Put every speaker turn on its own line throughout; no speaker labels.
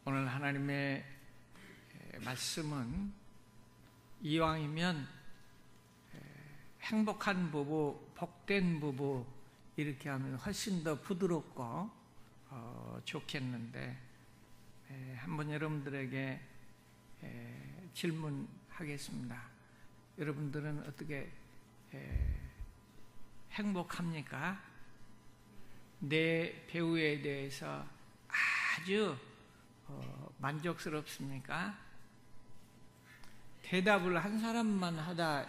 오늘 하나님의 말씀은 이왕이면 행복한 부부, 복된 부부 이렇게 하면 훨씬 더 부드럽고 좋겠는데 한번 여러분들에게 질문하겠습니다. 여러분들은 어떻게 행복합니까? 내 배우에 대해서 아주 만족스럽습니까? 대답을 한 사람만 하다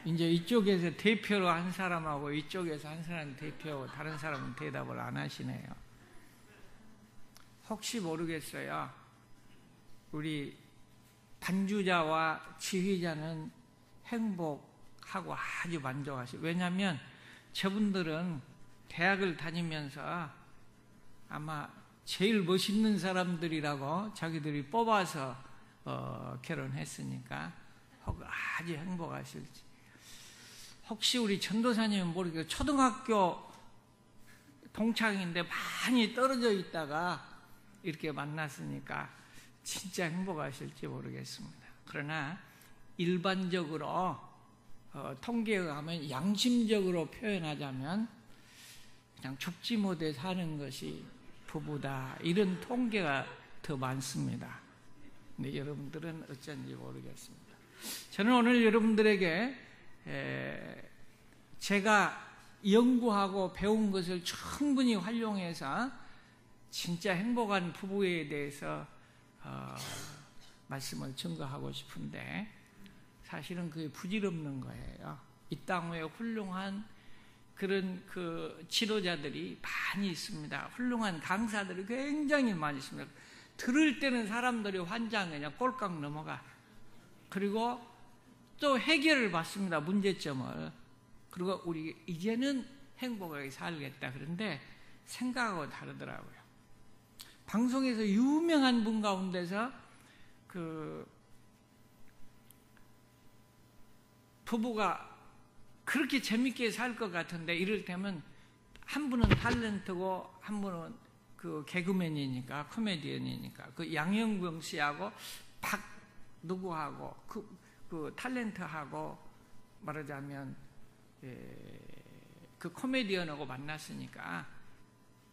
이제 이쪽에서 대표로 한 사람하고 이쪽에서 한 사람 대표하고 다른 사람은 대답을 안 하시네요. 혹시 모르겠어요. 우리 반주자와 지휘자는 행복하고 아주 만족하시고, 왜냐하면 저분들은 대학을 다니면서 아마 제일 멋있는 사람들이라고 자기들이 뽑아서 결혼했으니까 아주 행복하실지. 혹시 우리 전도사님은 모르겠어요. 초등학교 동창인데 많이 떨어져 있다가 이렇게 만났으니까 진짜 행복하실지 모르겠습니다. 그러나 일반적으로 통계에 가면 양심적으로 표현하자면 그냥 죽지 못해 사는 것이 부부다, 이런 통계가 더 많습니다. 근데 여러분들은 어쩐지 모르겠습니다. 저는 오늘 여러분들에게 제가 연구하고 배운 것을 충분히 활용해서 진짜 행복한 부부에 대해서 말씀을 증거하고 싶은데, 사실은 그게 부질없는 거예요. 이 땅 외에 훌륭한 그런 지도자들이 많이 있습니다. 훌륭한 강사들이 굉장히 많이 있습니다. 들을 때는 사람들이 환장해, 그냥 꼴깍 넘어가. 그리고 또 해결을 받습니다, 문제점을. 그리고 우리 이제는 행복하게 살겠다. 그런데 생각하고 다르더라고요. 방송에서 유명한 분 가운데서 부부가 그렇게 재밌게 살 것 같은데, 이를테면 한 분은 탤런트고 한 분은 개그맨이니까, 코미디언이니까, 양영경 씨하고 누구하고 탤런트하고 말하자면 코미디언하고 만났으니까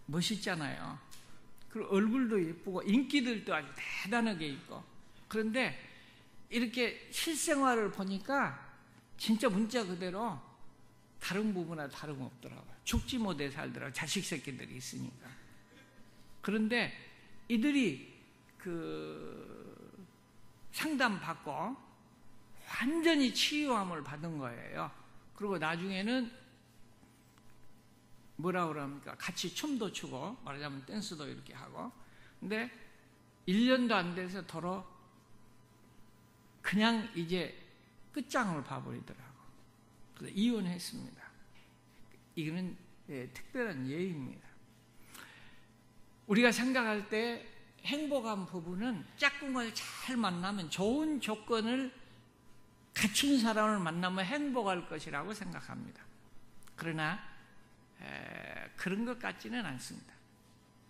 멋있잖아요. 그리고 얼굴도 예쁘고 인기들도 아주 대단하게 있고. 그런데 이렇게 실생활을 보니까 진짜 문자 그대로 다른 부부나 다름없더라고요. 죽지 못해 살더라고요. 자식 새끼들이 있으니까. 그런데 이들이 상담받고 완전히 치유함을 받은 거예요. 그리고 나중에는 뭐라 그럽니까? 같이 춤도 추고, 말하자면 댄스도 이렇게 하고. 근데 1년도 안 돼서 더러 그냥 이제 끝장을 봐버리더라고. 그래서 이혼했습니다. 이거는 특별한 예입니다. 우리가 생각할 때 행복한 부부는 짝꿍을 잘 만나면, 좋은 조건을 갖춘 사람을 만나면 행복할 것이라고 생각합니다. 그러나 그런 것 같지는 않습니다.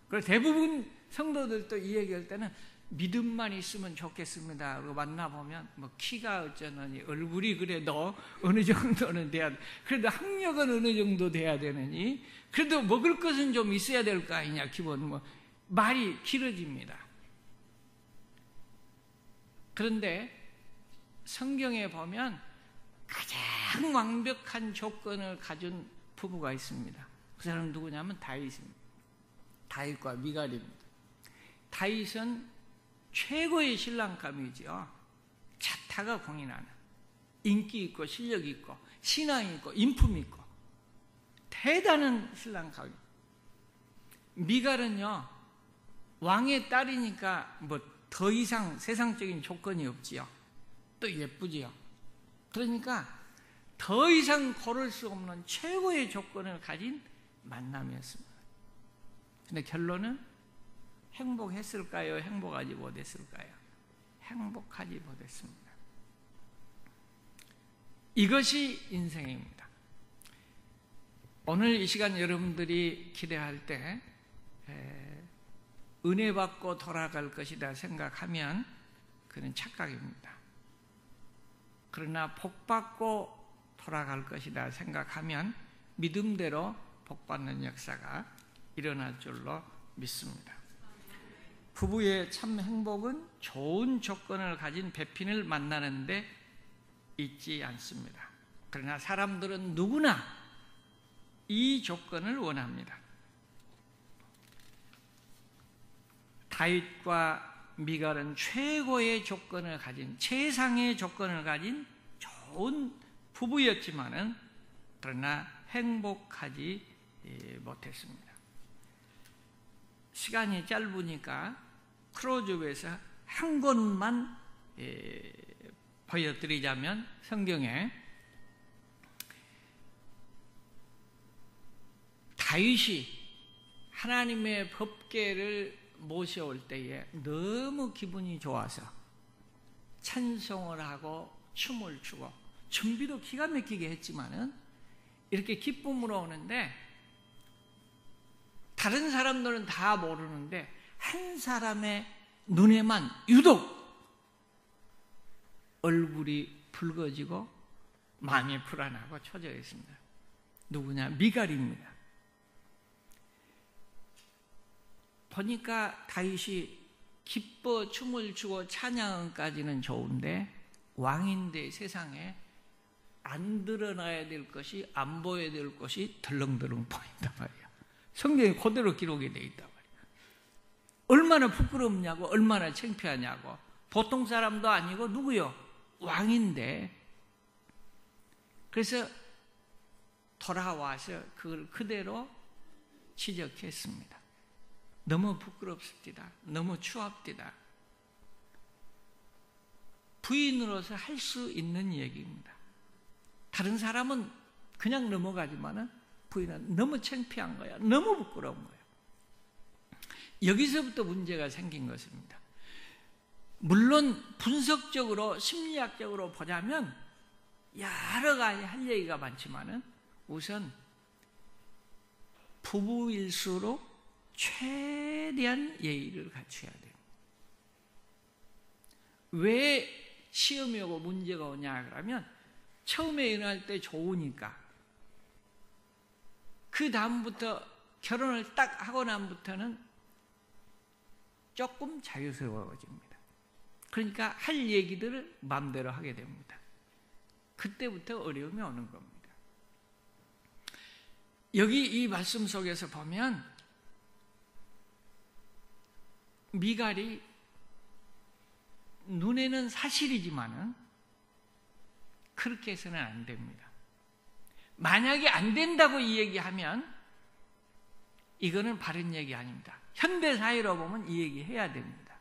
그리고 대부분 성도들도 이 얘기할 때는 믿음만 있으면 좋겠습니다. 그리고 만나보면 키가 어쩌느니, 얼굴이 그래도 어느 정도는 돼야 돼. 그래도 학력은 어느 정도 돼야 되느니, 그래도 먹을 것은 좀 있어야 될 거 아니냐, 기본. 말이 길어집니다. 그런데 성경에 보면 가장 완벽한 조건을 가진 부부가 있습니다. 그 사람은 누구냐면 다윗입니다. 다윗과 미갈입니다. 다윗은 최고의 신랑감이지요. 자타가 공인하는, 인기 있고 실력 있고 신앙이 있고 인품 있고 대단한 신랑감. 미갈은요, 왕의 딸이니까 더 이상 세상적인 조건이 없지요. 또 예쁘지요. 그러니까 더 이상 고를 수 없는 최고의 조건을 가진 만남이었습니다. 근데 결론은 행복했을까요? 행복하지 못했을까요? 행복하지 못했습니다. 이것이 인생입니다. 오늘 이 시간 여러분들이 기대할 때 은혜 받고 돌아갈 것이다 생각하면 그는 착각입니다. 그러나 복 받고 돌아갈 것이다 생각하면 믿음대로 복 받는 역사가 일어날 줄로 믿습니다. 부부의 참 행복은 좋은 조건을 가진 배핀을 만나는데 있지 않습니다. 그러나 사람들은 누구나 이 조건을 원합니다. 다윗과 미갈은 최고의 조건을 가진, 최상의 조건을 가진 좋은 부부였지만은 그러나 행복하지 못했습니다. 시간이 짧으니까 크로즈에서 한 곳만 보여드리자면, 성경에 다윗이 하나님의 법궤를 모셔올 때에 너무 기분이 좋아서 찬송을 하고 춤을 추고, 준비도 기가 막히게 했지만은 이렇게 기쁨으로 오는데 다른 사람들은 다 모르는데 한 사람의 눈에만 유독 얼굴이 붉어지고 마음이 불안하고 처져 있습니다. 누구냐? 미갈입니다. 보니까 다윗이 기뻐 춤을 추고 찬양까지는 좋은데 왕인데 세상에 안 드러나야 될 것이, 안 보여야 될 것이 덜렁덜렁 보인단 말이에요. 성경에 그대로 기록이 되어 있단 말이에요. 얼마나 부끄럽냐고, 얼마나 창피하냐고. 보통 사람도 아니고 누구요? 왕인데. 그래서 돌아와서 그걸 그대로 지적했습니다. 너무 부끄럽습니다. 너무 추합디다. 부인으로서 할 수 있는 얘기입니다. 다른 사람은 그냥 넘어가지만은 부인은 너무 창피한 거야. 너무 부끄러운 거야. 여기서부터 문제가 생긴 것입니다. 물론 분석적으로, 심리학적으로 보자면 여러 가지 할 얘기가 많지만은 우선 부부일수록 최대한 예의를 갖춰야 돼요. 왜 시험이 오고 문제가 오냐 그러면 처음에 일어날 때 좋으니까 그 다음부터 결혼을 딱 하고 난부터는 조금 자유스러워집니다. 그러니까 할 얘기들을 마음대로 하게 됩니다. 그때부터 어려움이 오는 겁니다. 여기 이 말씀 속에서 보면 미갈이 눈에는 사실이지만은 그렇게 해서는 안 됩니다. 만약에 안 된다고 이 얘기하면 이거는 바른 얘기 아닙니다. 현대사회로 보면 이 얘기 해야 됩니다.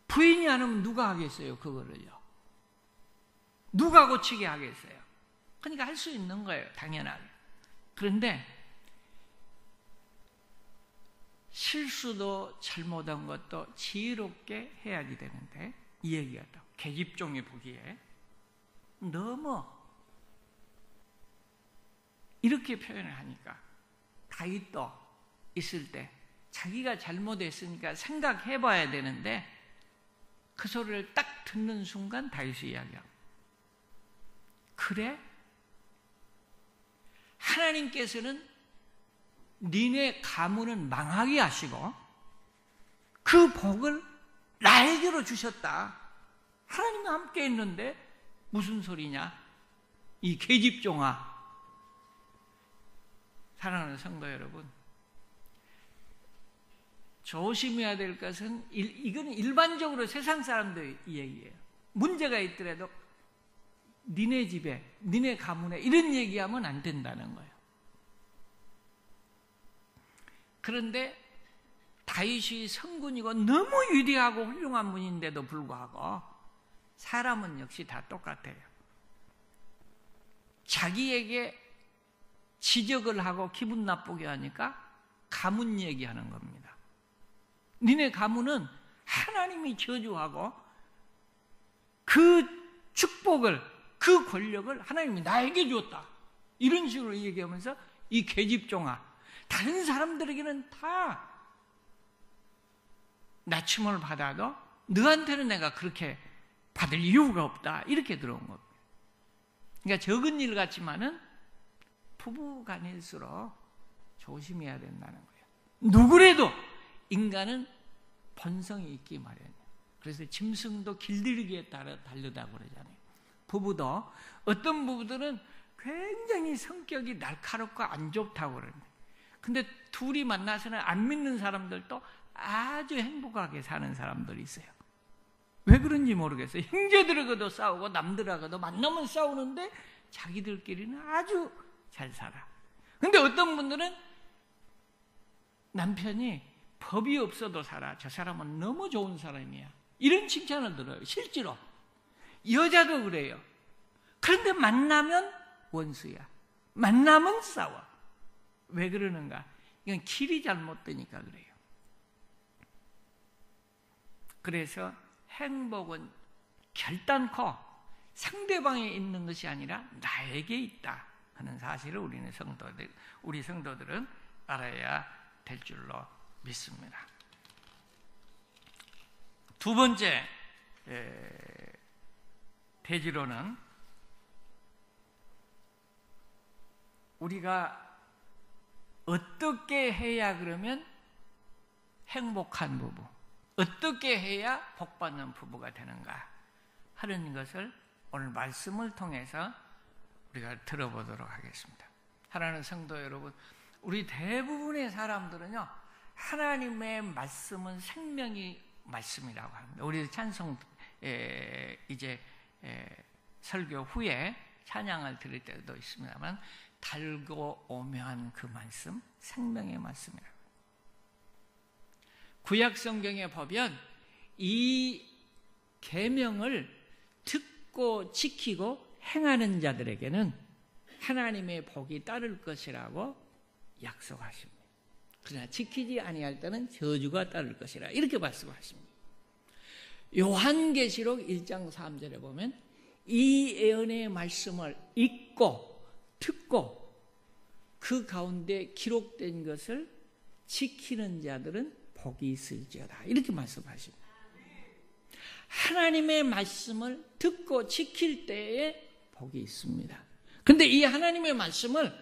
부인이 안 하면 누가 하겠어요, 그거를요? 누가 고치게 하겠어요? 그러니까 할 수 있는 거예요, 당연하게. 그런데 실수도 잘못한 것도 지혜롭게 해야지 되는데 이 얘기가 또 계집종이 보기에 너무 이렇게 표현을 하니까 다윗도 있을 때 자기가 잘못했으니까 생각해 봐야 되는데 그 소리를 딱 듣는 순간 다윗이 이야기하고, 그래? 하나님께서는 니네 가문은 망하게 하시고 그 복을 나에게로 주셨다. 하나님과 함께 있는데 무슨 소리냐? 이 계집종아. 사랑하는 성도 여러분, 조심해야 될 것은 이거는 일반적으로 세상 사람들 얘기예요. 문제가 있더라도 니네 집에, 니네 가문에 이런 얘기하면 안 된다는 거예요. 그런데 다윗이 성군이고 너무 위대하고 훌륭한 분인데도 불구하고 사람은 역시 다 똑같아요. 자기에게 지적을 하고 기분 나쁘게 하니까 가문 얘기하는 겁니다. 니네 가문은 하나님이 저주하고 그 축복을, 그 권력을 하나님이 나에게 줬다. 이런 식으로 얘기하면서 이 계집종아, 다른 사람들에게는 다 낮춤을 받아도 너한테는 내가 그렇게 받을 이유가 없다. 이렇게 들어온 겁니다. 그러니까 적은 일 같지만은 부부간일수록 조심해야 된다는 거예요. 누구래도 인간은 본성이 있기 마련이에요. 그래서 짐승도 길들이기에 따라 다르다고 그러잖아요. 부부도 어떤 부부들은 굉장히 성격이 날카롭고 안 좋다고 그러는데, 근데 둘이 만나서는 안 믿는 사람들도 아주 행복하게 사는 사람들이 있어요. 왜 그런지 모르겠어요. 형제들하고도 싸우고 남들하고도 만나면 싸우는데 자기들끼리는 아주 잘 살아. 근데 어떤 분들은 남편이 법이 없어도 살아. 저 사람은 너무 좋은 사람이야. 이런 칭찬을 들어요. 실제로. 여자도 그래요. 그런데 만나면 원수야. 만나면 싸워. 왜 그러는가? 이건 길이 잘못되니까 그래요. 그래서 행복은 결단코 상대방에 있는 것이 아니라 나에게 있다 하는 사실을 우리 성도들은 알아야 될 줄로 믿습니다. 두 번째 대지로는 우리가 어떻게 해야 그러면 행복한 부부, 어떻게 해야 복받는 부부가 되는가 하는 것을 오늘 말씀을 통해서 우리가 들어보도록 하겠습니다. 사랑하는 성도 여러분, 우리 대부분의 사람들은요, 하나님의 말씀은 생명이 말씀이라고 합니다. 우리 찬송 이제 설교 후에 찬양을 드릴 때도 있습니다만, 달고 오묘한 그 말씀, 생명의 말씀이라고. 구약 성경에 보면 이 계명을 듣고 지키고 행하는 자들에게는 하나님의 복이 따를 것이라고 약속하십니다. 그러나 지키지 아니할 때는 저주가 따를 것이라 이렇게 말씀하십니다. 요한계시록 1장 3절에 보면 이 예언의 말씀을 읽고 듣고 그 가운데 기록된 것을 지키는 자들은 복이 있을지어다 이렇게 말씀하십니다. 하나님의 말씀을 듣고 지킬 때에 복이 있습니다. 그런데 이 하나님의 말씀을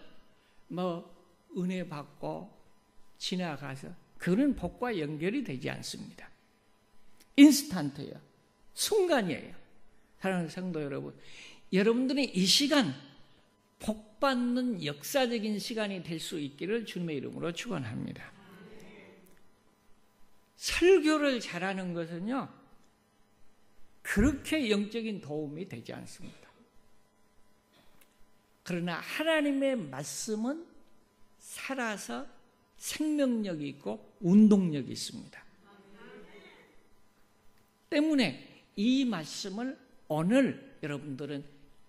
은혜 받고 지나가서 그런 복과 연결이 되지 않습니다. 인스턴트예요. 순간이에요. 사랑하는 성도 여러분, 여러분들이 이 시간 복받는 역사적인 시간이 될 수 있기를 주님의 이름으로 축원합니다. 설교를 잘하는 것은요, 그렇게 영적인 도움이 되지 않습니다. 그러나 하나님의 말씀은 살아서 생명력이 있고 운동력이 있습니다. 때문에 이 말씀을 오늘 여러분들은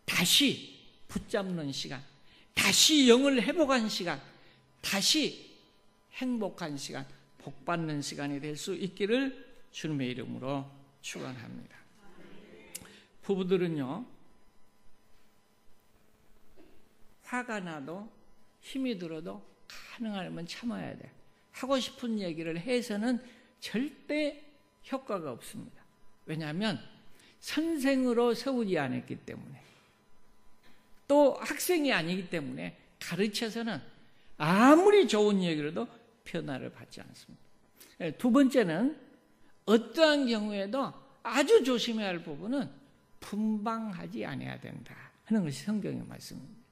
다시 붙잡는 시간, 다시 영을 회복한 시간, 다시 행복한 시간, 복받는 시간이 될 수 있기를 주님의 이름으로 축원합니다. 부부들은요, 화가 나도 힘이 들어도 가능하면 참아야 돼. 하고 싶은 얘기를 해서는 절대 효과가 없습니다. 왜냐하면 선생으로 세우지 않았기 때문에, 또 학생이 아니기 때문에 가르쳐서는 아무리 좋은 얘기라도 변화를 받지 않습니다. 두 번째는 어떠한 경우에도 아주 조심해야 할 부분은 분방하지 않아야 된다 하는 것이 성경의 말씀입니다.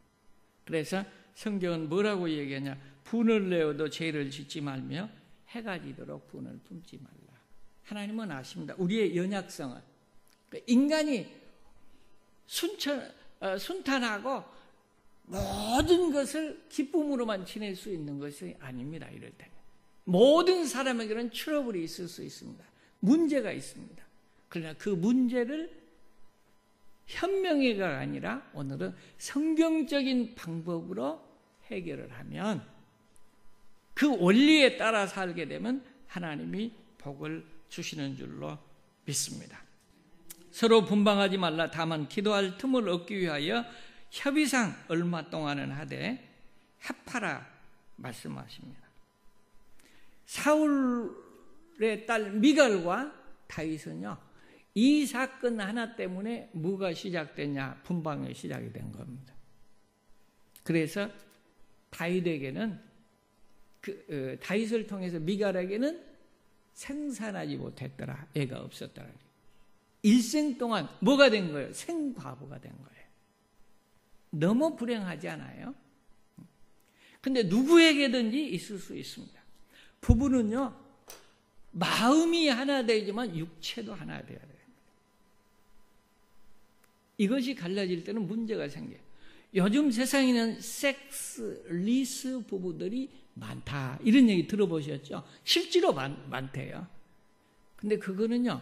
그래서 성경은 뭐라고 얘기하냐? 분을 내어도 죄를 짓지 말며 해가 지도록 분을 품지 말라. 하나님은 아십니다. 우리의 연약성을. 인간이 순탄하고 모든 것을 기쁨으로만 지낼 수 있는 것이 아닙니다. 이럴 때는 모든 사람에게는 트러블이 있을 수 있습니다. 문제가 있습니다. 그러나 그 문제를 현명히가 아니라 오늘은 성경적인 방법으로 해결을 하면, 그 원리에 따라 살게 되면 하나님이 복을 주시는 줄로 믿습니다. 서로 분방하지 말라. 다만 기도할 틈을 얻기 위하여 협의상 얼마 동안은 하되 합하라 말씀하십니다. 딸 미갈과 다윗은요, 이 사건 하나 때문에 뭐가 시작됐냐? 분방이 시작이 된 겁니다. 그래서 다윗에게는 다윗을 통해서 미갈에게는 생산하지 못했더라. 애가 없었더라. 일생 동안 뭐가 된 거예요? 생과부가 된 거예요. 너무 불행하지 않아요? 근데 누구에게든지 있을 수 있습니다. 부부는요, 마음이 하나 되지만 육체도 하나 되어야 됩니다. 이것이 갈라질 때는 문제가 생겨요. 요즘 세상에는 섹스리스 부부들이 많다, 이런 얘기 들어보셨죠? 실제로 많대요. 근데 그거는요,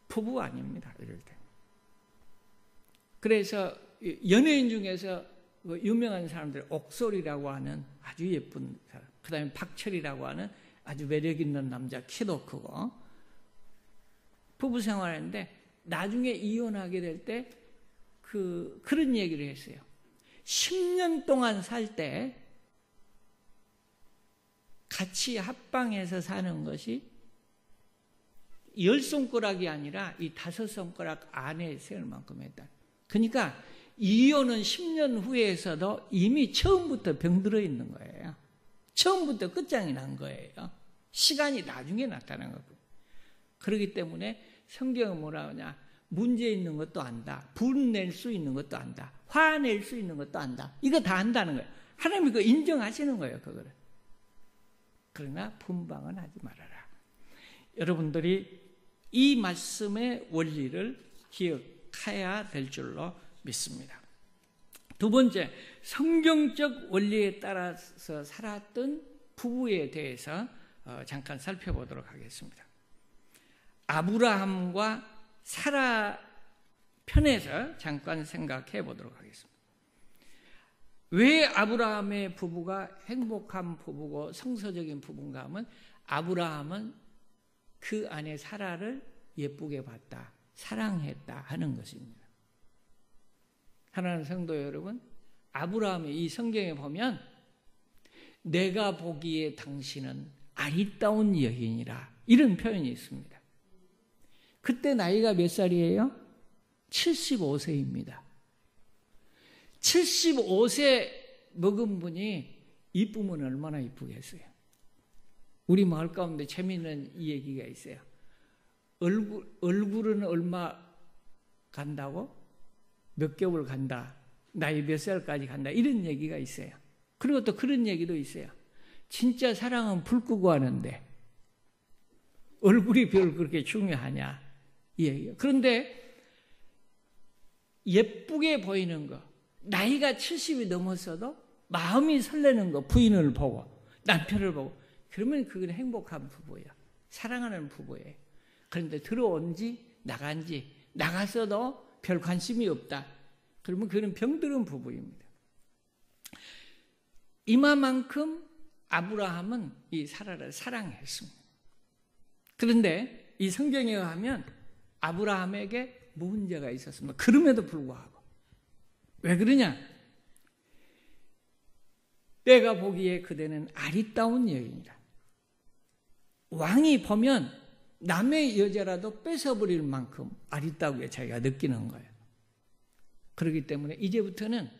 부부 아닙니다, 이럴 때. 그래서 연예인 중에서 유명한 사람들, 옥솔이라고 하는 아주 예쁜 사람, 그 다음에 박철이라고 하는 아주 매력 있는 남자, 키도 크고, 부부 생활하는데 나중에 이혼하게 될 때 그런 얘기를 했어요. 10년 동안 살 때 같이 합방해서 사는 것이 10손가락이 아니라 이 5손가락 안에 세울 만큼 했다. 그러니까 이혼은 10년 후에서도 이미 처음부터 병들어 있는 거예요. 처음부터 끝장이 난 거예요. 시간이 나중에 나타난 거고. 그렇기 때문에 성경은 뭐라 하냐? 문제 있는 것도 안다. 분낼 수 있는 것도 안다. 화낼 수 있는 것도 안다. 이거 다 안다는 거예요. 하나님이 그거 인정하시는 거예요, 그거를. 그러나 분방은 하지 말아라. 여러분들이 이 말씀의 원리를 기억해야 될 줄로 믿습니다. 두 번째, 성경적 원리에 따라서 살았던 부부에 대해서 잠깐 살펴보도록 하겠습니다. 아브라함과 사라 편에서 잠깐 생각해 보도록 하겠습니다. 왜 아브라함의 부부가 행복한 부부고 성서적인 부부인가 하면, 아브라함은 그 안에 사라를 예쁘게 봤다, 사랑했다 하는 것입니다. 하나님 성도 여러분, 아브라함의 이 성경에 보면 내가 보기에 당신은 아리따운 여인이라, 이런 표현이 있습니다. 그때 나이가 몇 살이에요? 75세입니다. 75세 먹은 분이 이쁘면 얼마나 이쁘겠어요. 우리 마을 가운데 재미있는 이 얘기가 있어요. 얼굴은 얼마 간다고? 몇 개월 간다. 나이 몇 살까지 간다. 이런 얘기가 있어요. 그리고 또 그런 얘기도 있어요. 진짜 사랑은 불 끄고 하는데 얼굴이 별 그렇게 중요하냐, 이 얘기예요. 그런데 예쁘게 보이는 거, 나이가 70이 넘었어도 마음이 설레는 거, 부인을 보고 남편을 보고, 그러면 그건 행복한 부부예요. 사랑하는 부부예요. 그런데 들어온지 나간지, 나갔어도 별 관심이 없다, 그러면 그는 병들은 부부입니다. 이마만큼 아브라함은 이 사라를 사랑했습니다. 그런데 이 성경에 의하면 아브라함에게 문제가 있었습니다. 그럼에도 불구하고. 왜 그러냐? 내가 보기에 그대는 아리따운 여인이다. 왕이 보면 남의 여자라도 뺏어버릴 만큼 아리따우게 자기가 느끼는 거예요. 그렇기 때문에 이제부터는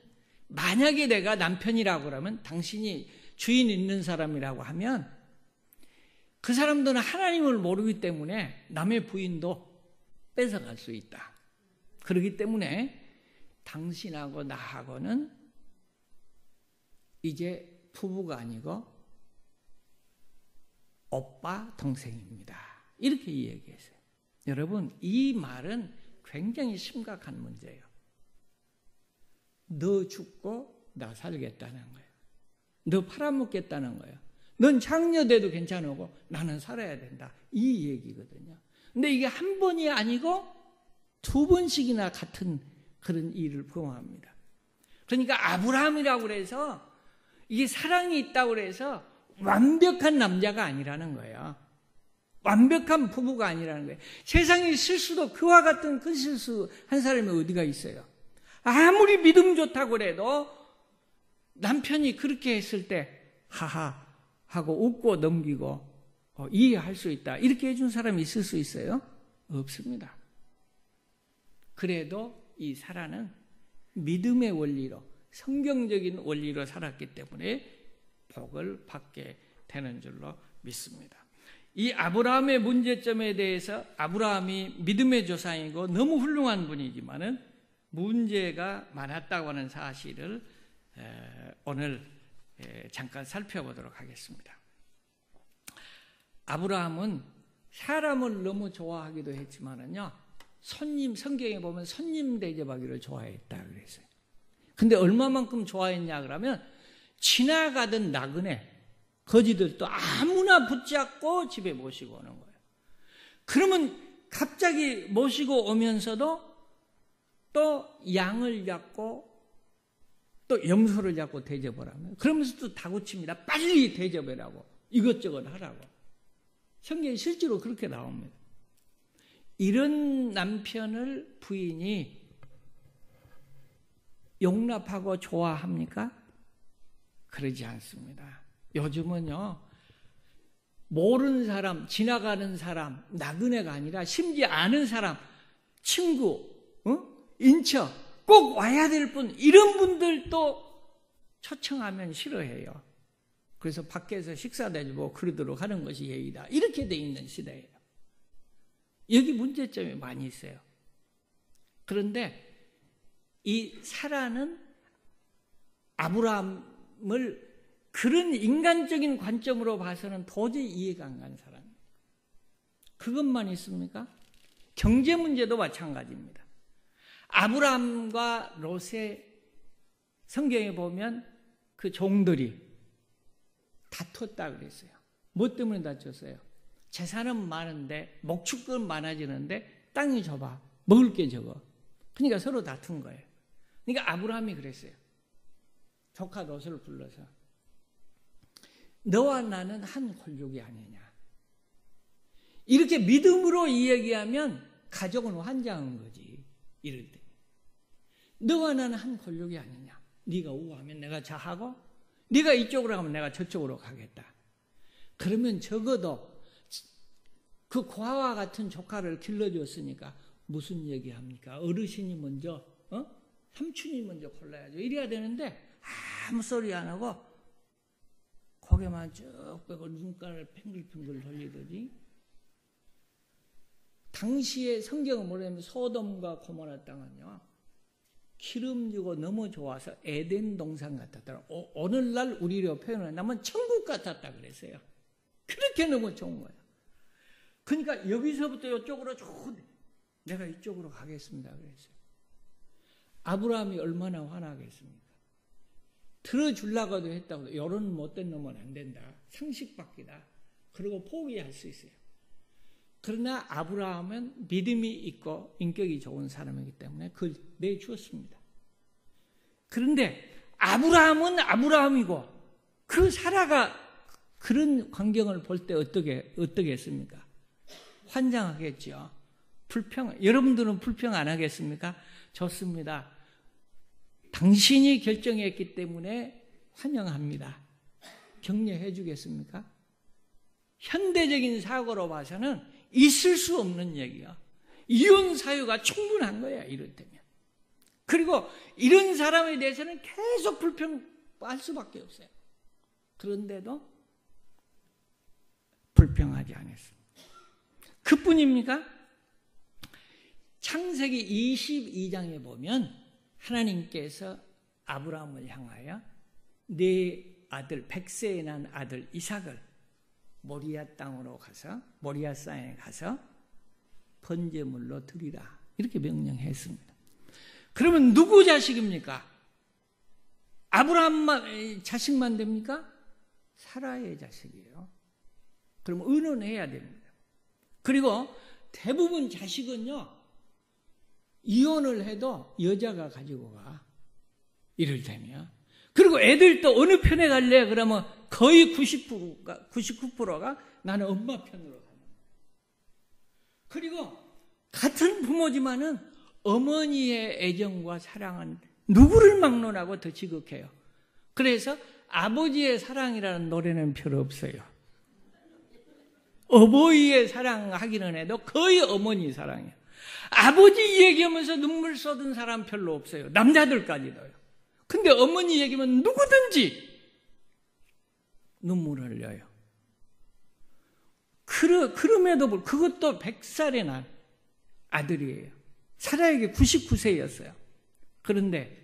만약에 내가 남편이라고 그러면, 당신이 주인 있는 사람이라고 하면, 그 사람들은 하나님을 모르기 때문에 남의 부인도 뺏어갈 수 있다. 그렇기 때문에 당신하고 나하고는 이제 부부가 아니고 오빠 동생입니다. 이렇게 얘기했어요. 여러분, 이 말은 굉장히 심각한 문제예요. 너 죽고 나 살겠다는 거예요. 너 팔아먹겠다는 거예요. 넌 장녀돼도 괜찮고 나는 살아야 된다, 이 얘기거든요. 근데 이게 한 번이 아니고 2번씩이나 같은 그런 일을 범합니다. 그러니까 아브라함이라고 그래서 이게 사랑이 있다고 그래서 완벽한 남자가 아니라는 거예요. 완벽한 부부가 아니라는 거예요. 세상에 실수도 그와 같은 그 실수 한 사람이 어디가 있어요? 아무리 믿음 좋다고 그래도 남편이 그렇게 했을 때 하하 하고 웃고 넘기고 이해할 수 있다. 이렇게 해준 사람이 있을 수 있어요? 없습니다. 그래도 이 사라는 믿음의 원리로, 성경적인 원리로 살았기 때문에 복을 받게 되는 줄로 믿습니다. 이 아브라함의 문제점에 대해서, 아브라함이 믿음의 조상이고 너무 훌륭한 분이지만은 문제가 많았다고 하는 사실을 오늘 잠깐 살펴보도록 하겠습니다. 아브라함은 사람을 너무 좋아하기도 했지만은요, 성경에 보면 손님 대접하기를 좋아했다 그랬어요. 근데 얼마만큼 좋아했냐 그러면, 지나가던 나그네 거지들도 아무나 붙잡고 집에 모시고 오는 거예요. 그러면 갑자기 모시고 오면서도 또 양을 잡고 또 염소를 잡고 대접을 하면, 그러면서 또 다구칩니다. 빨리 대접해라고, 이것저것 하라고. 성경에 실제로 그렇게 나옵니다. 이런 남편을 부인이 용납하고 좋아합니까? 그러지 않습니다. 요즘은요, 모르는 사람, 지나가는 사람, 나그네가 아니라 심지어 아는 사람, 친구, 인척, 꼭 와야 될 분, 이런 분들도 초청하면 싫어해요. 그래서 밖에서 식사도 해주고 그러도록 하는 것이 예의다. 이렇게 돼 있는 시대예요. 여기 문제점이 많이 있어요. 그런데 이 사라는 아브라함을 그런 인간적인 관점으로 봐서는 도저히 이해가 안 가는 사람이에요. 그것만 있습니까? 경제 문제도 마찬가지입니다. 아브라함과 롯의 성경에 보면 그 종들이 다퉜다 그랬어요. 뭐 때문에 다퉜어요? 재산은 많은데, 목축은 많아지는데 땅이 좁아, 먹을 게 적어. 그러니까 서로 다툰 거예요. 그러니까 아브라함이 그랬어요. 조카 롯을 불러서, 너와 나는 한 홀족이 아니냐. 이렇게 믿음으로 이야기하면 가족은 환장한 거지. 이럴 때 너와 나는 한 홀족이 아니냐. 네가 우하면 내가 좌하고, 네가 이쪽으로 가면 내가 저쪽으로 가겠다. 그러면 적어도 그 고아와 같은 조카를 길러줬으니까 무슨 얘기합니까? 어르신이 먼저, 삼촌이 먼저 골라야죠. 이래야 되는데 아무 소리 안 하고 고개만 쭉 빼고 눈깔을 팽글팽글 돌리더니, 당시에 성경은 뭐냐면 소돔과 고모라 땅은요, 기름지고 너무 좋아서 에덴 동산 같았다. 오늘날 우리로 표현을 하면 천국 같았다 그랬어요. 그렇게 너무 좋은 거예요. 그러니까 여기서부터 이쪽으로 쭉 내가 이쪽으로 가겠습니다 그랬어요. 아브라함이 얼마나 화나겠습니까? 들어주려고도 했다고, 이런 못된 놈은 안 된다, 상식 밖이다, 그리고 포기할 수 있어요. 그러나 아브라함은 믿음이 있고 인격이 좋은 사람이기 때문에 그걸 내주었습니다. 그런데 아브라함은 아브라함이고, 그 사라가 그런 광경을 볼 때 어떻게 했습니까? 환장하겠죠. 여러분들은 불평 안 하겠습니까? 좋습니다. 당신이 결정했기 때문에 환영합니다. 격려해 주겠습니까? 현대적인 사고로 봐서는 있을 수 없는 얘기야. 이혼 사유가 충분한 거야, 이럴 때면. 그리고 이런 사람에 대해서는 계속 불평할 수밖에 없어요. 그런데도 불평하지 않았습니다. 그뿐입니까? 창세기 22장에 보면 하나님께서 아브라함을 향하여 네 아들, 100세에 난 아들 이삭을 모리아 땅으로 가서, 모리아 산에 가서 번제물로 드리라, 이렇게 명령했습니다. 그러면 누구 자식입니까? 아브라함 자식만 됩니까? 사라의 자식이에요. 그럼 의논해야 됩니다. 그리고 대부분 자식은요, 이혼을 해도 여자가 가지고 가, 이럴 때면. 그리고 애들도 어느 편에 갈래? 그러면 거의 99%가 나는 엄마 편으로 가는 거예요. 그리고 같은 부모지만은 어머니의 애정과 사랑은 누구를 막론하고 더 지극해요. 그래서 아버지의 사랑이라는 노래는 별로 없어요. 어버이의 사랑하기는 해도 거의 어머니 사랑이에요. 아버지 얘기하면서 눈물 쏟은 사람 별로 없어요. 남자들까지도요. 근데 어머니 얘기하면 누구든지 눈물 흘려요. 그럼에도 불구하고 그것도 100살의 난 아들이에요. 사라에게 99세였어요. 그런데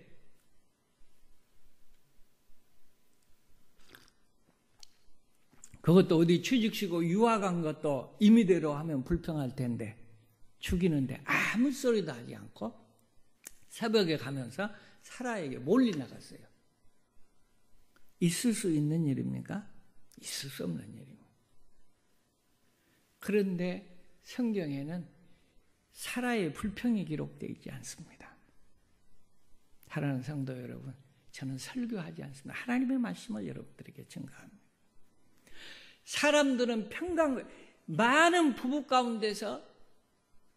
그것도 어디 취직시고 유학 간 것도 임의대로 하면 불평할 텐데 죽이는데 아무 소리도 하지 않고 새벽에 가면서 사라에게 몰리 나갔어요. 있을 수 있는 일입니까? 있을 수 없는 일입니다. 그런데 성경에는 사라의 불평이 기록되어 있지 않습니다. 사랑하는 성도 여러분, 저는 설교하지 않습니다. 하나님의 말씀을 여러분들에게 증거합니다. 사람들은 많은 부부 가운데서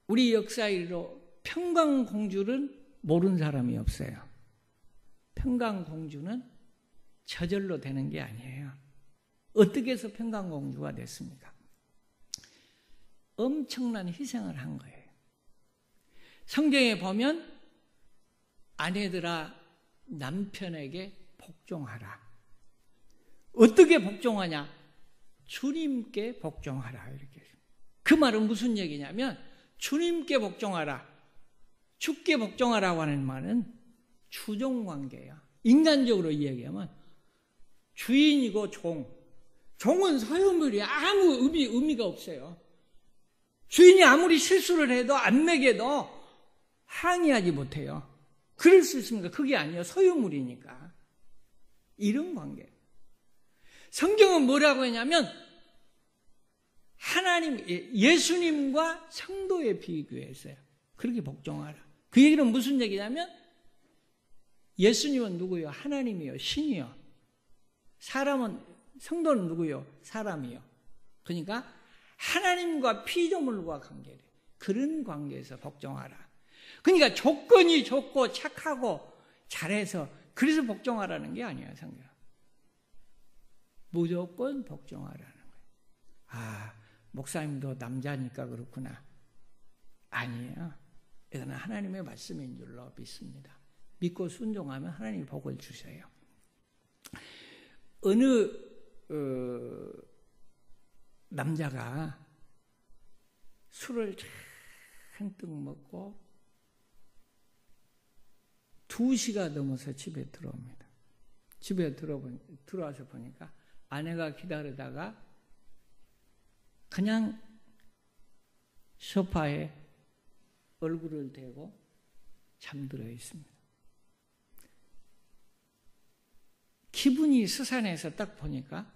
우리 역사일로 평강공주는 모르는 사람이 없어요. 평강공주는 저절로 되는 게 아니에요. 어떻게 해서 평강공주가 됐습니까? 엄청난 희생을 한 거예요. 성경에 보면 아내들아 남편에게 복종하라. 어떻게 복종하냐? 주님께 복종하라. 이렇게. 그 말은 무슨 얘기냐면 주님께 복종하라. 주께 복종하라고 하는 말은 주종관계야. 인간적으로 이야기하면 주인이고 종은 소유물이 아무 의미가 없어요. 주인이 아무리 실수를 해도 안 먹여도 항의하지 못해요. 그럴 수 있습니까? 그게 아니에요. 소유물이니까. 이런 관계. 성경은 뭐라고 했냐면 예수님과 성도에 비교했어요. 그렇게 복종하라. 그 얘기는 무슨 얘기냐면 예수님은 누구요? 하나님이요. 신이요. 성도는 누구요? 사람이요. 그러니까 하나님과 피조물과 관계래. 그런 관계에서 복종하라. 그러니까 조건이 좋고 착하고 잘해서 그래서 복종하라는 게 아니에요. 성경. 무조건 복종하라는 거예요. 아, 목사님도 남자니까 그렇구나. 아니에요. 이거는 하나님의 말씀인 줄로 믿습니다. 믿고 순종하면 하나님이 복을 주세요. 어느 남자가 술을 잔뜩 먹고 2시가 넘어서 집에 들어옵니다. 집에 들어와서 보니까 아내가 기다리다가 그냥 소파에 얼굴을 대고 잠들어 있습니다. 기분이 스산해서 딱 보니까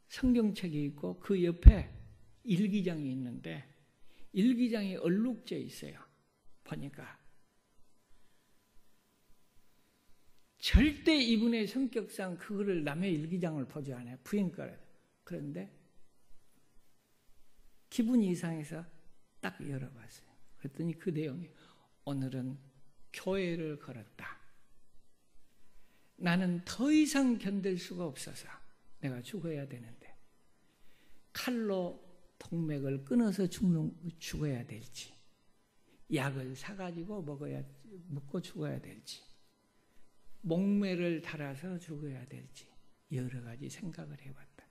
성경책이 있고 그 옆에 일기장이 있는데 일기장이 얼룩져 있어요. 보니까 절대 이분의 성격상 그거를 남의 일기장을 보지 않아요. 부인과를. 그런데 기분이 이상해서 딱 열어봤어요. 그랬더니 그 내용이 오늘은 교회를 걸었다. 나는 더 이상 견딜 수가 없어서 내가 죽어야 되는데 칼로 동맥을 끊어서 죽어야 될지 약을 사가지고 먹고 죽어야 될지 목매를 달아서 죽어야 될지 여러 가지 생각을 해봤다.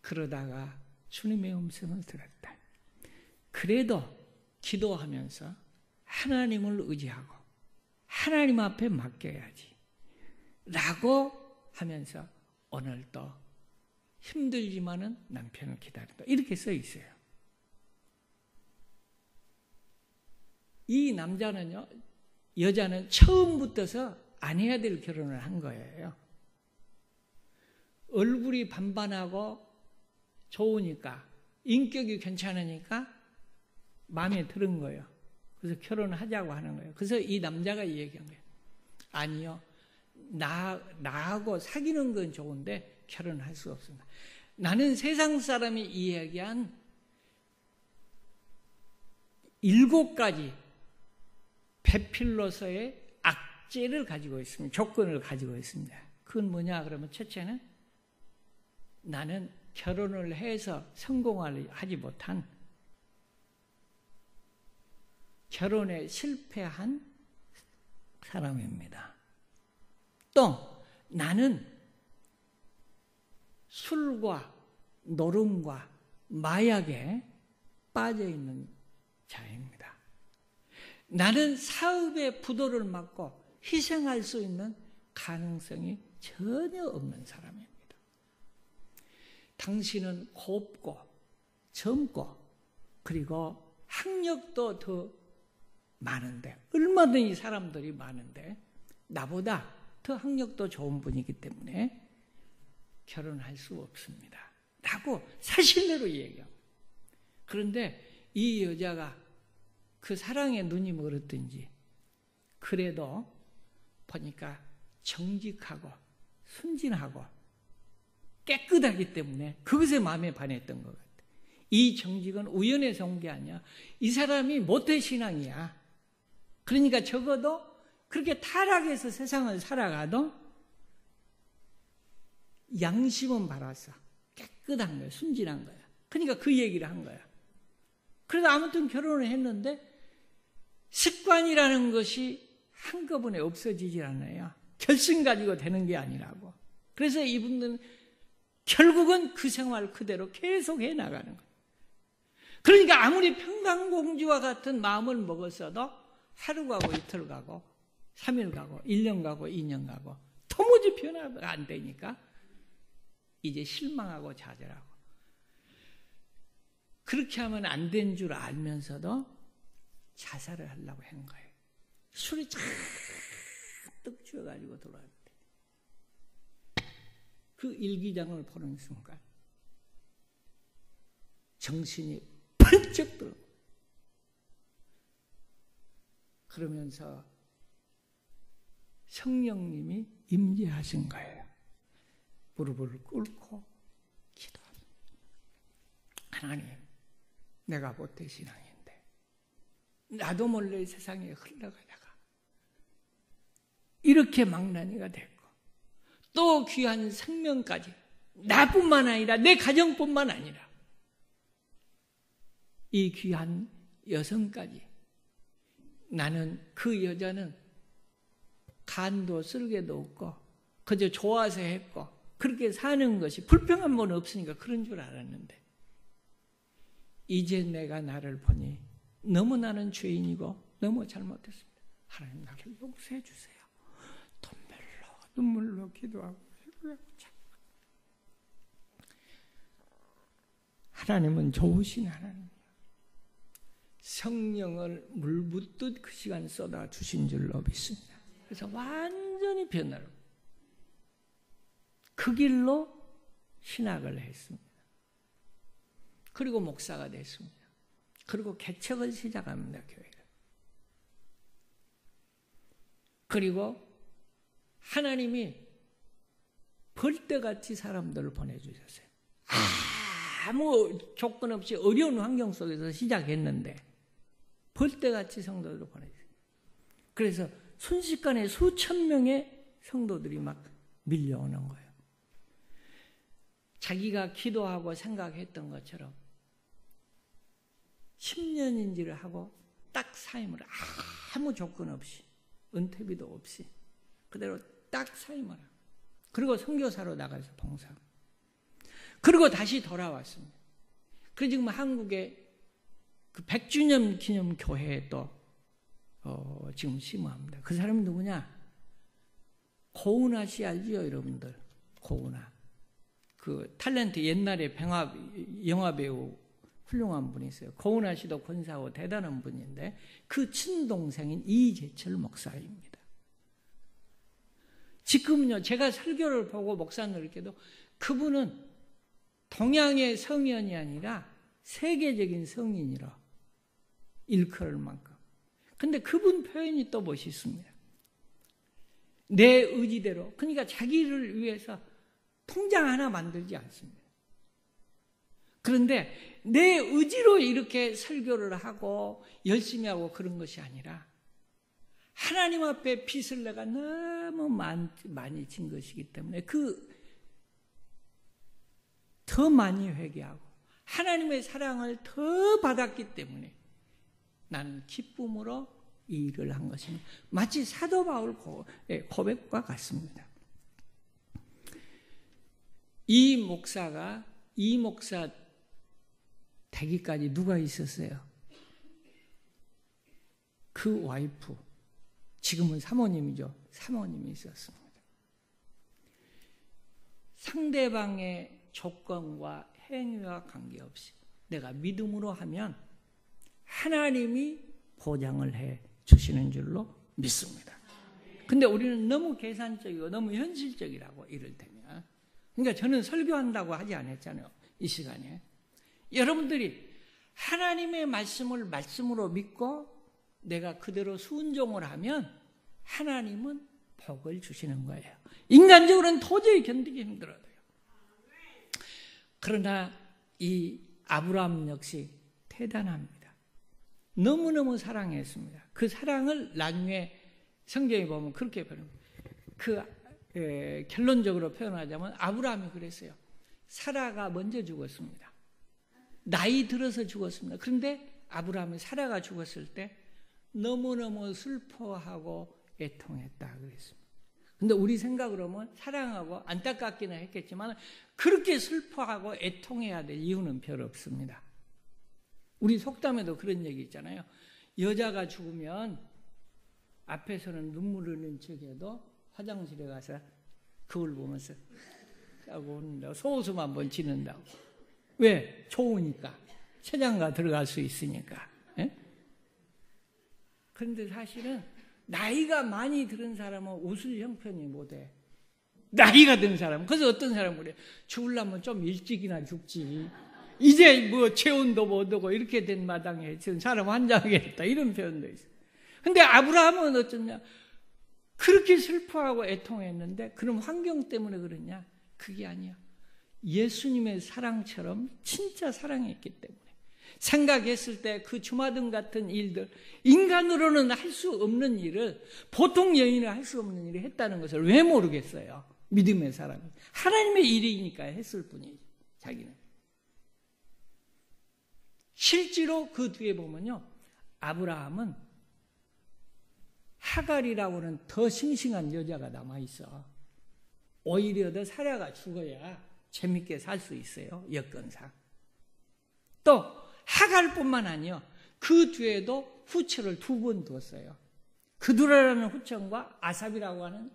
그러다가 주님의 음성을 들었다. 그래도 기도하면서 하나님을 의지하고 하나님 앞에 맡겨야지 라고 하면서 오늘도 힘들지만은 남편을 기다린다. 이렇게 써 있어요. 이 여자는 처음부터서 안 해야 될 결혼을 한 거예요. 얼굴이 반반하고 좋으니까 인격이 괜찮으니까 마음에 드는 거예요. 그래서 결혼을 하자고 하는 거예요. 그래서 이 남자가 얘기한 거예요. 아니요. 나하고 사귀는 건 좋은데 결혼할 수 없습니다. 나는 세상 사람이 이야기한 7가지 베필로서의 악재를 가지고 있습니다. 조건을 가지고 있습니다. 그건 뭐냐 그러면 첫째는 나는 결혼을 해서 성공을 하지 못한, 결혼에 실패한 사람입니다. 또 나는 술과 노름과 마약에 빠져 있는 자입니다. 나는 사업의 부도를 맞고 희생할 수 있는 가능성이 전혀 없는 사람입니다. 당신은 곱고 젊고 그리고 학력도 더 많은데, 얼마든지 사람들이 많은데 나보다 더 학력도 좋은 분이기 때문에 결혼할 수 없습니다 라고 사실대로 얘기합니다. 그런데 이 여자가 그 사랑에 눈이 멀었든지 그래도 보니까 정직하고 순진하고 깨끗하기 때문에 그것에 마음에 반했던 것 같아요. 이 정직은 우연해서 온 게 아니야. 이 사람이 모태신앙이야. 그러니까 적어도 그렇게 타락해서 세상을 살아가도 양심은 바랐어. 깨끗한 거야. 순진한 거야. 그러니까 그 얘기를 한 거야. 그래서 아무튼 결혼을 했는데 습관이라는 것이 한꺼번에 없어지질 않아요. 결심 가지고 되는 게 아니라고. 그래서 이분들은 결국은 그 생활 그대로 계속 해나가는 거예요. 그러니까 아무리 평강공주와 같은 마음을 먹었어도 하루 가고 이틀 가고 3일 가고 1년 가고 2년 가고 도무지 변화가 안 되니까 이제 실망하고 좌절하고, 그렇게 하면 안 된 줄 알면서도 자살을 하려고 한 거예요. 술이 잔뜩 취해가지고 돌아왔는데 그 일기장을 보는 순간 정신이 번쩍 들어. 그러면서 성령님이 임재하신 거예요. 무릎을 꿇고 기도합니다. 하나님, 내가 모태신앙인데 나도 몰래 세상에 흘러가다가 이렇게 망나니가 됐고 또 귀한 생명까지, 나뿐만 아니라 내 가정뿐만 아니라 이 귀한 여성까지, 나는 그 여자는 간도 쓸개도 없고 그저 좋아서 했고 그렇게 사는 것이 불평한 건 없으니까 그런 줄 알았는데 이제 내가 나를 보니 너무 나는 죄인이고 너무 잘못했습니다. 하나님, 나를 용서해 주세요. 눈물로 기도하고 하나님은 좋으신 하나님이에요. 성령을 물 붓듯 그 시간 쏟아 주신 줄로 믿습니다. 그래서 완전히 변화로 그 길로 신학을 했습니다. 그리고 목사가 됐습니다. 그리고 개척을 시작합니다, 교회를. 그리고 하나님이 벌떼같이 사람들을 보내주셨어요. 아무 조건 없이 어려운 환경 속에서 시작했는데 벌떼같이 성도들을 보내주셨어요. 그래서 순식간에 수천 명의 성도들이 막 밀려오는 거예요. 자기가 기도하고 생각했던 것처럼 10년인지를 하고 딱 사임을 아무 조건 없이, 은퇴비도 없이 그대로 딱 사임을 하고, 그리고 선교사로 나가서 봉사하고, 그리고 다시 돌아왔습니다. 그래서 지금 한국에 그 100주년 기념 교회에 또 지금 심호합니다. 그 사람이 누구냐? 고은하 씨 알지요, 여러분들? 고은하. 그 탤런트 옛날에 영화 배우 훌륭한 분이 있어요. 고은하 씨도 권사고 대단한 분인데 그 친동생인 이재철 목사입니다. 지금은요, 제가 설교를 보고 목사님들께도 그분은 동양의 성인이 아니라 세계적인 성인이라 일컬을 만큼. 근데 그분 표현이 또 멋있습니다. 내 의지대로, 그러니까 자기를 위해서 통장 하나 만들지 않습니다. 그런데 내 의지로 이렇게 설교를 하고 열심히 하고 그런 것이 아니라 하나님 앞에 빚을 내가 너무 많이 진 것이기 때문에 그 더 많이 회개하고 하나님의 사랑을 더 받았기 때문에 나는 기쁨으로 이 일을 한 것입니다. 마치 사도 바울 고백과 같습니다. 이 목사 되기까지 누가 있었어요? 그 와이프, 지금은 사모님이죠. 사모님이 있었습니다. 상대방의 조건과 행위와 관계없이 내가 믿음으로 하면 하나님이 보장을 해 주시는 줄로 믿습니다. 근데 우리는 너무 계산적이고 너무 현실적이라고 이럴 때면, 그러니까 저는 설교한다고 하지 않았잖아요. 이 시간에 여러분들이 하나님의 말씀을 말씀으로 믿고 내가 그대로 순종을 하면 하나님은 복을 주시는 거예요. 인간적으로는 도저히 견디기 힘들어요. 그러나 이 아브라함 역시 대단합니다. 너무너무 사랑했습니다. 그 사랑을 나중에 성경에 보면 그렇게 표현합니다. 결론적으로 표현하자면 아브라함이 그랬어요. 사라가 먼저 죽었습니다. 나이 들어서 죽었습니다. 그런데 아브라함이 사라가 죽었을 때 너무너무 슬퍼하고 애통했다 그랬습니다. 근데 우리 생각으로는 사랑하고 안타깝기는 했겠지만 그렇게 슬퍼하고 애통해야 될 이유는 별로 없습니다. 우리 속담에도 그런 얘기 있잖아요. 여자가 죽으면 앞에서는 눈물 흘리는 척해도 화장실에 가서 거울 보면서 하고 오는다고 소웃음 한번 지는다고. 왜? 좋으니까. 세장가 들어갈 수 있으니까. 예? 그런데 사실은 나이가 많이 들은 사람은 웃을 형편이 못해. 나이가 든 사람은. 그래서 어떤 사람은 그래. 죽으려면 좀 일찍이나 죽지. 이제 뭐 재혼도 못하고 이렇게 된 마당에 지금 사람 환장하겠다. 이런 표현도 있어요. 근데 아브라함은 어쩌냐. 그렇게 슬퍼하고 애통했는데 그럼 환경 때문에 그러냐? 그게 아니야. 예수님의 사랑처럼 진짜 사랑했기 때문에. 생각했을 때 그 주마등 같은 일들, 인간으로는 할 수 없는 일을, 보통 여인은 할 수 없는 일을 했다는 것을 왜 모르겠어요? 믿음의 사람이. 하나님의 일이니까 했을 뿐이지, 자기는. 실제로 그 뒤에 보면요, 아브라함은 하갈이라고 하는 더 싱싱한 여자가 남아있어. 오히려 더 사라가 죽어야 재밌게 살 수 있어요, 여건상. 또 하갈뿐만 아니요, 그 뒤에도 후처를 2번 두었어요. 그두라라는 후처와 아삽이라고 하는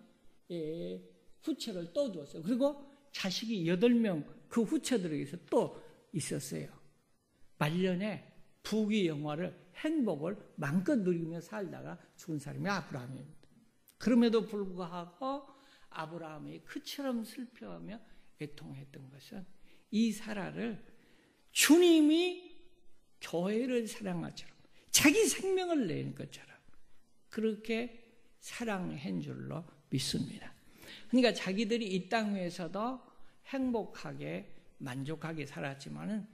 후처를 또 두었어요. 그리고 자식이 8명 그 후처들에게서 또 있었어요. 말년에 부귀 영화를, 행복을 마음껏 누리며 살다가 죽은 사람이 아브라함입니다. 그럼에도 불구하고 아브라함이 그처럼 슬퍼하며 애통했던 것은 이 사라를 주님이 교회를 사랑한 것처럼, 자기 생명을 낸 것처럼 그렇게 사랑한 줄로 믿습니다. 그러니까 자기들이 이 땅 위에서도 행복하게 만족하게 살았지만은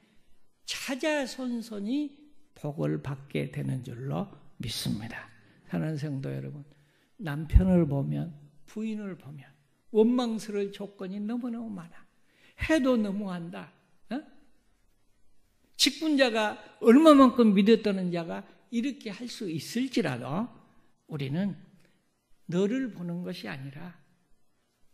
차자손손이 복을 받게 되는 줄로 믿습니다. 사랑하는 성도 여러분, 남편을 보면, 부인을 보면 원망스러울 조건이 너무너무 많아. 해도 너무한다. 직분자가 얼마만큼 믿었다는 자가 이렇게 할 수 있을지라도 우리는 너를 보는 것이 아니라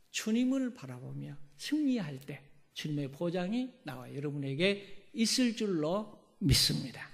주님을 바라보며 승리할 때 주님의 보장이 나와 여러분에게 있을 줄로 믿습니다.